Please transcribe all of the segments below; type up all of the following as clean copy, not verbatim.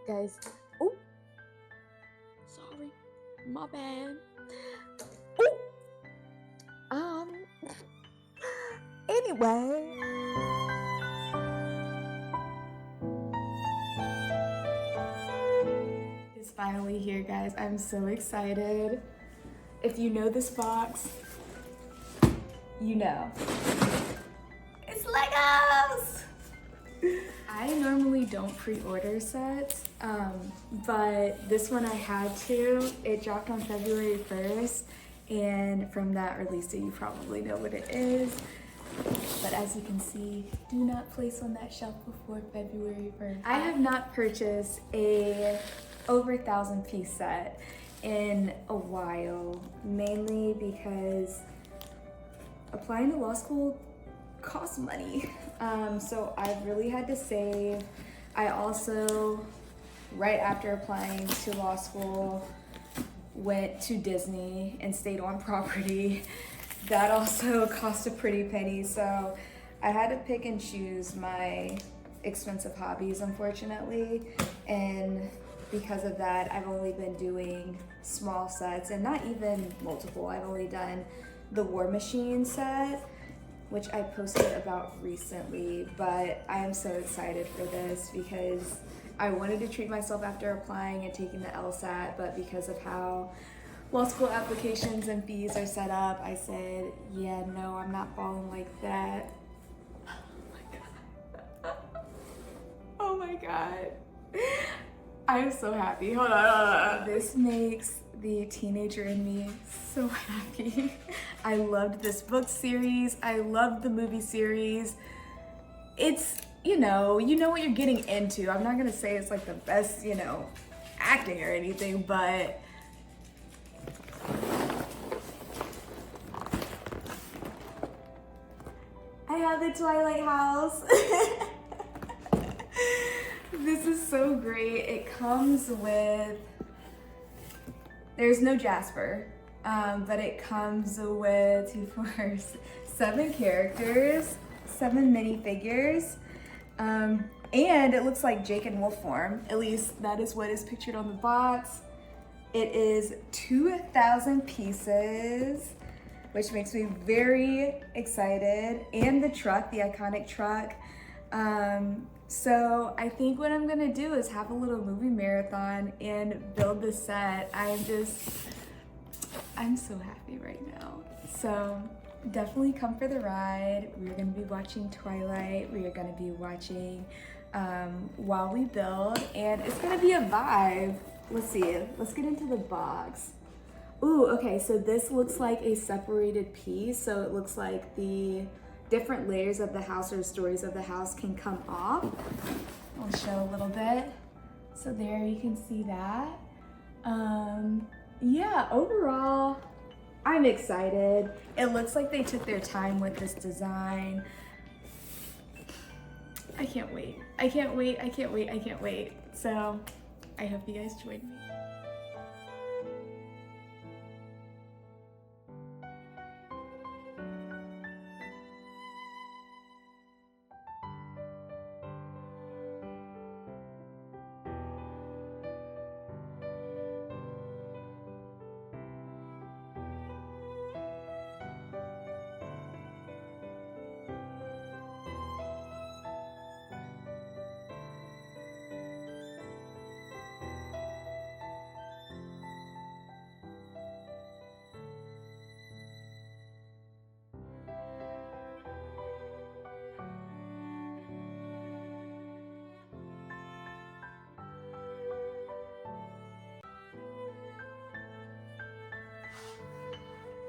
Guys, oh, sorry, my bad. Oh, anyway. It's finally here, guys. I'm so excited. If you know this box, you know. It's Legos! I normally don't pre-order sets, but this one I had to. It dropped on February 1st, and from that release date, you probably know what it is. But as you can see, do not place on that shelf before February 1st. I have not purchased a over 1,000-piece set in a while, mainly because applying to law school costs money. So I've really had to save. I also, right after applying to law school, went to Disney and stayed on property. That also cost a pretty penny. So I had to pick and choose my expensive hobbies, unfortunately. And because of that, I've only been doing small sets and not even multiple. I've only done the War Machine set, which I posted about recently, but I am so excited for this because I wanted to treat myself after applying and taking the LSAT, but because of how law school applications and fees are set up, I said, yeah, no, I'm not falling like that. Oh my God. Oh my God. I'm so happy. Hold on. This makes the teenager in me so happy. I loved this book series. I loved the movie series. It's, you know what you're getting into. I'm not gonna say it's like the best, acting or anything, but I have the Twilight house. This is so great. It comes with, there's no Jasper, but it comes with 7 characters, 7 minifigures, and it looks like Jake in wolf form. At least that is what is pictured on the box. It is 2,000 pieces, which makes me very excited. And the truck, the iconic truck. So I think what I'm gonna do is have a little movie marathon and build the set. I'm so happy right now. So definitely come for the ride. We're gonna be watching Twilight. We are gonna be watching while we build, and it's gonna be a vibe. Let's see, let's get into the box. Ooh, okay, so this looks like a separated piece. So it looks like the different layers of the house or stories of the house can come off. I'll show a little bit. So there you can see that. Yeah, overall, I'm excited. It looks like they took their time with this design. I can't wait. I can't wait, I can't wait, I can't wait. So I hope you guys join me.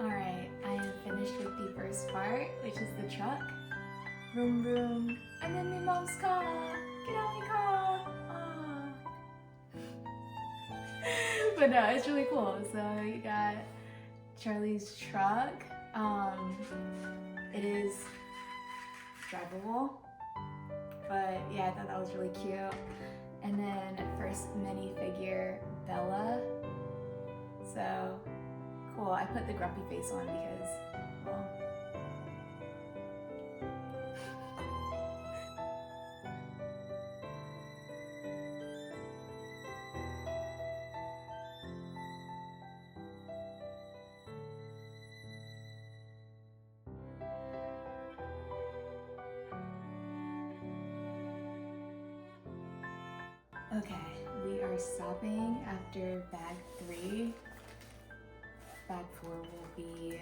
Alright, I am finished with the first part, which is the truck. Vroom vroom. And then my mom's car. Get out my car. Ah. But no, it's really cool. So you got Charlie's truck. It is drivable. But yeah, I thought that was really cute. And then first minifigure, Bella. So cool. I put the grumpy face on because, well, Okay, we are stopping after bag 3. Bag 4 will be,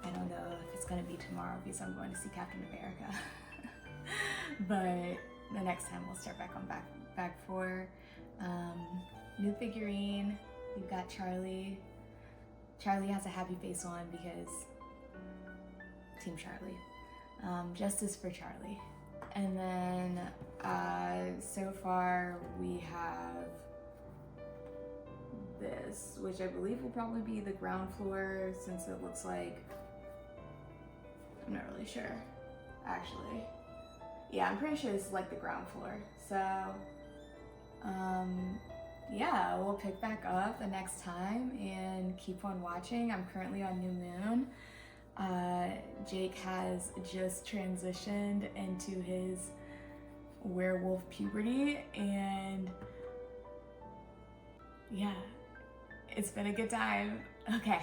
I don't know if it's gonna be tomorrow because I'm going to see Captain America. But the next time we'll start back on bag 4. New figurine, we've got Charlie. Charlie has a happy face on because Team Charlie. Justice for Charlie. And then so far we have this, which I believe will probably be the ground floor since it looks like, I'm not really sure actually. Yeah, I'm pretty sure this is like the ground floor. So yeah, we'll pick back up the next time and keep on watching. I'm currently on New Moon. Jake has just transitioned into his werewolf puberty, and yeah, it's been a good time. Okay.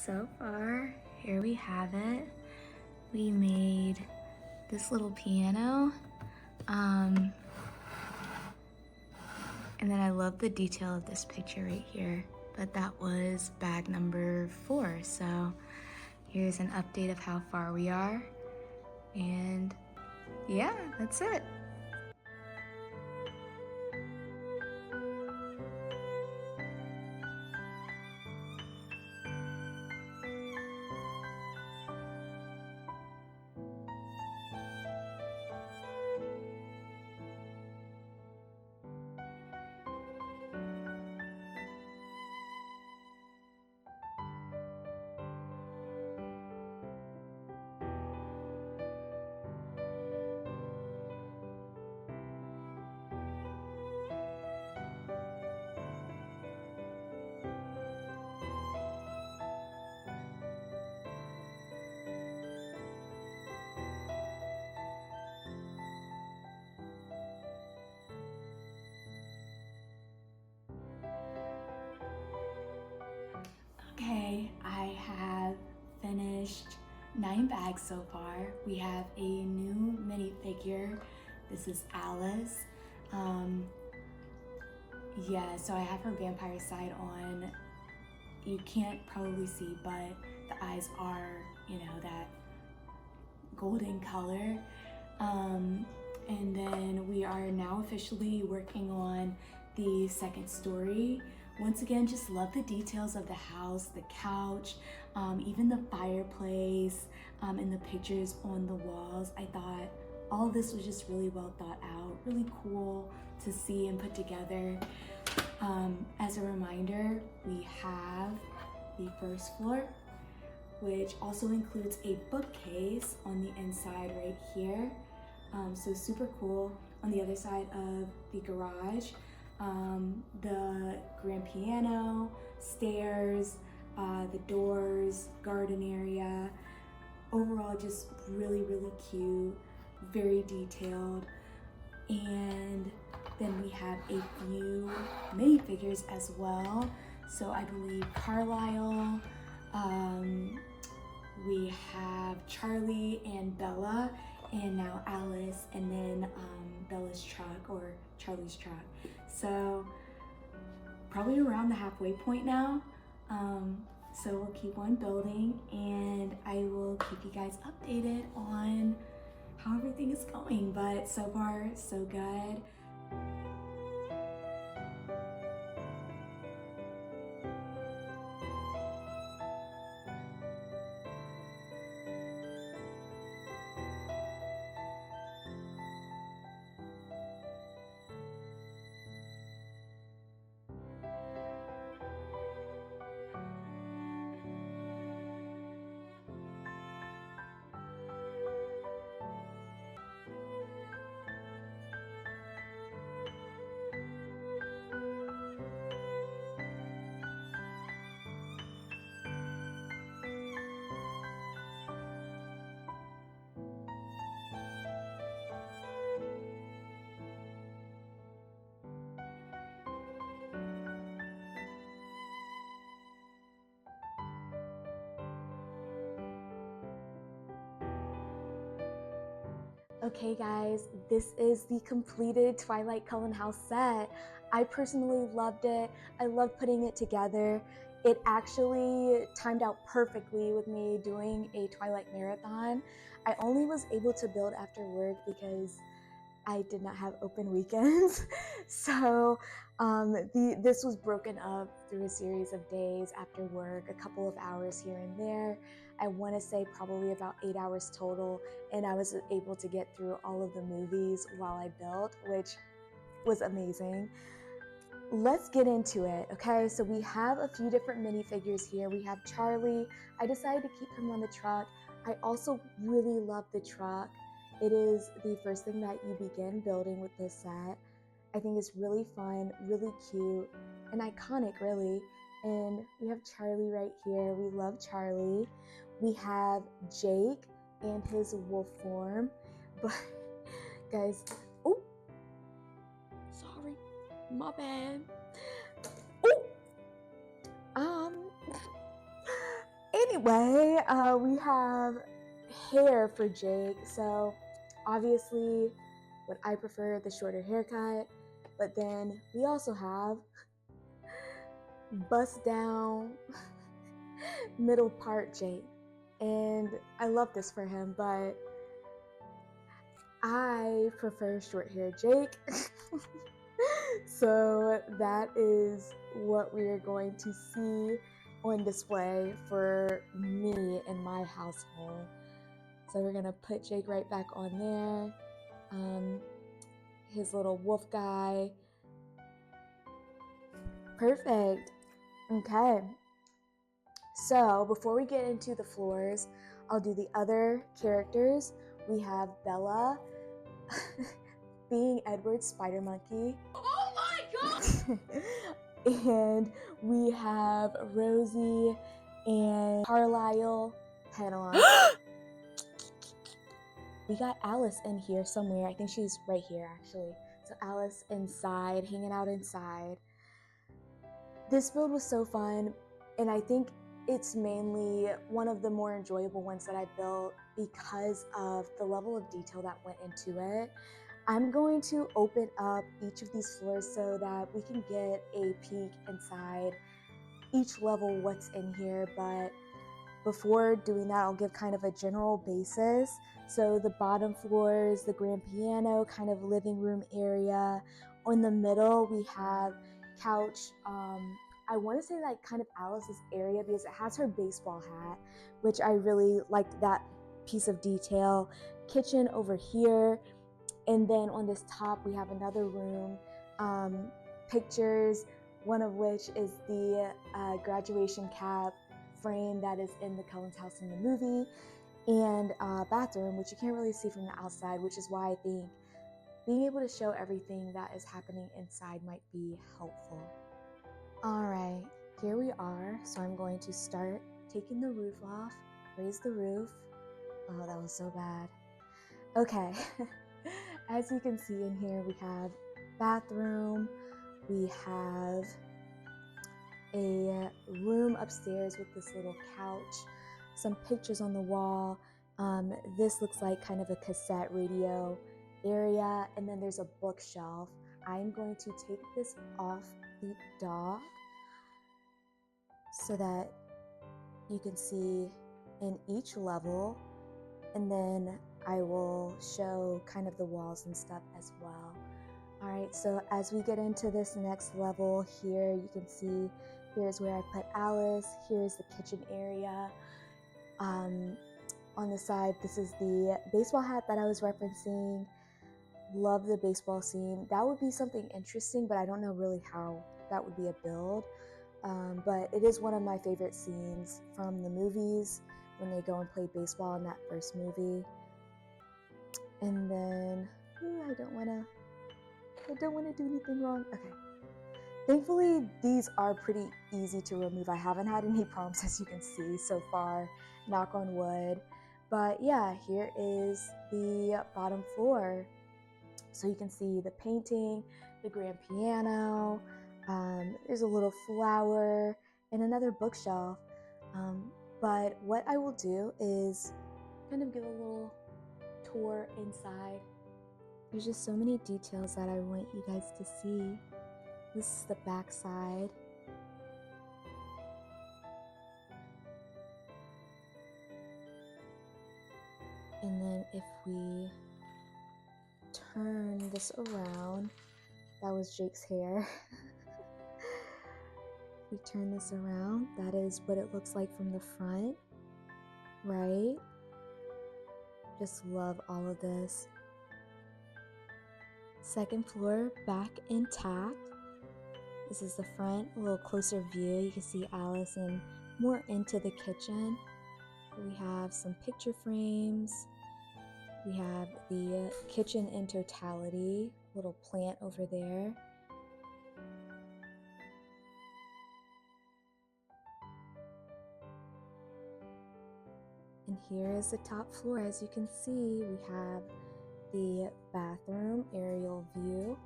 So far, here we have it. We made this little piano. And then I love the detail of this picture right here, but that was bag number 4. So here's an update of how far we are. And yeah, that's it. Okay, I have finished 9 bags so far. We have a new minifigure. This is Alice. Yeah, so I have her vampire side on. You can't probably see, but the eyes are, you know, that golden color. And then we are now officially working on the second story. Once again, just love the details of the house, the couch, even the fireplace, and the pictures on the walls. I thought all of this was just really well thought out, really cool to see and put together. As a reminder, we have the first floor, which also includes a bookcase on the inside right here. So super cool. On the other side of the garage, the grand piano, stairs, the doors, garden area. Overall, just really, really cute, very detailed. And then we have a few minifigures as well. So I believe Carlisle, we have Charlie and Bella, and now Alice, and then Bella's truck or Charlie's truck. So probably around the halfway point now. So we'll keep on building, and I will keep you guys updated on how everything is going. But so far, so good. Okay guys, this is the completed Twilight Cullen House set. I personally loved it. I loved putting it together. It actually timed out perfectly with me doing a Twilight marathon. I only was able to build after work because I did not have open weekends. So this was broken up through a series of days after work, a couple of hours here and there. I want to say probably about 8 hours total, and I was able to get through all of the movies while I built, which was amazing. Let's get into it, okay? So we have a few different minifigures here. We have Charlie. I decided to keep him on the truck. I also really love the truck. It is the first thing that you begin building with this set. I think it's really fun, really cute, and iconic, really. And we have Charlie right here. We love Charlie. We have Jake and his wolf form. But guys, oh, sorry, my bad. Oh, anyway, we have hair for Jake. So obviously, would I prefer the shorter haircut, but then we also have bust down middle part Jake, and I love this for him, but I prefer short hair Jake. So that is what we are going to see on display for me in my household. So we're gonna put Jake right back on there. His little wolf guy. Perfect. Okay. So before we get into the floors, I'll do the other characters. We have Bella being Edward's spider monkey. Oh my god! And we have Rosie and Carlisle head on. We got Alice in here somewhere. I think she's right here actually. So Alice inside, hanging out inside. This build was so fun, and I think it's mainly one of the more enjoyable ones that I built because of the level of detail that went into it. I'm going to open up each of these floors so that we can get a peek inside each level what's in here, but before doing that, I'll give kind of a general basis. So the bottom floor is the grand piano, kind of living room area. On the middle, we have couch. I want to say like kind of Alice's area because it has her baseball hat, which I really liked that piece of detail. Kitchen over here. And then on this top, we have another room, pictures, one of which is the graduation cap frame that is in the Cullen's house in the movie, and bathroom, which you can't really see from the outside, which is why I think being able to show everything that is happening inside might be helpful. All right, here we are. So I'm going to start taking the roof off, raise the roof. Oh, that was so bad. Okay. As you can see in here, we have bathroom, we have a room upstairs with this little couch, some pictures on the wall. This looks like kind of a cassette radio area, and then there's a bookshelf. I'm going to take this off the dock so that you can see in each level, and then I will show kind of the walls and stuff as well. All right, so as we get into this next level here, you can see here's where I put Alice, here's the kitchen area. On the side, this is the baseball hat that I was referencing. Love the baseball scene. That would be something interesting, but I don't know really how that would be a build. But it is one of my favorite scenes from the movies when they go and play baseball in that first movie. And then, I don't want to do anything wrong. Okay. Thankfully, these are pretty easy to remove. I haven't had any problems, as you can see so far, knock on wood. But yeah, here is the bottom floor. So you can see the painting, the grand piano, there's a little flower, and another bookshelf. But what I will do is kind of give a little tour inside. There's just so many details that I want you guys to see. This is the back side. And then if we turn this around, that was Jake's hair. We turn this around, that is what it looks like from the front, right? Just love all of this. Second floor, back intact. This is the front, a little closer view. You can see Alice and more into the kitchen. We have some picture frames. We have the kitchen in totality, little plant over there. And here is the top floor. As you can see, we have the bathroom aerial view,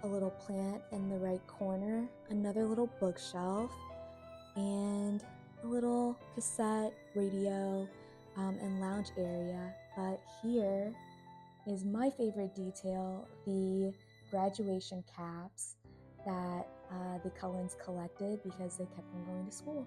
a little plant in the right corner, another little bookshelf, and a little cassette, radio, and lounge area. But here is my favorite detail, the graduation caps that the Cullens collected because they kept on going to school.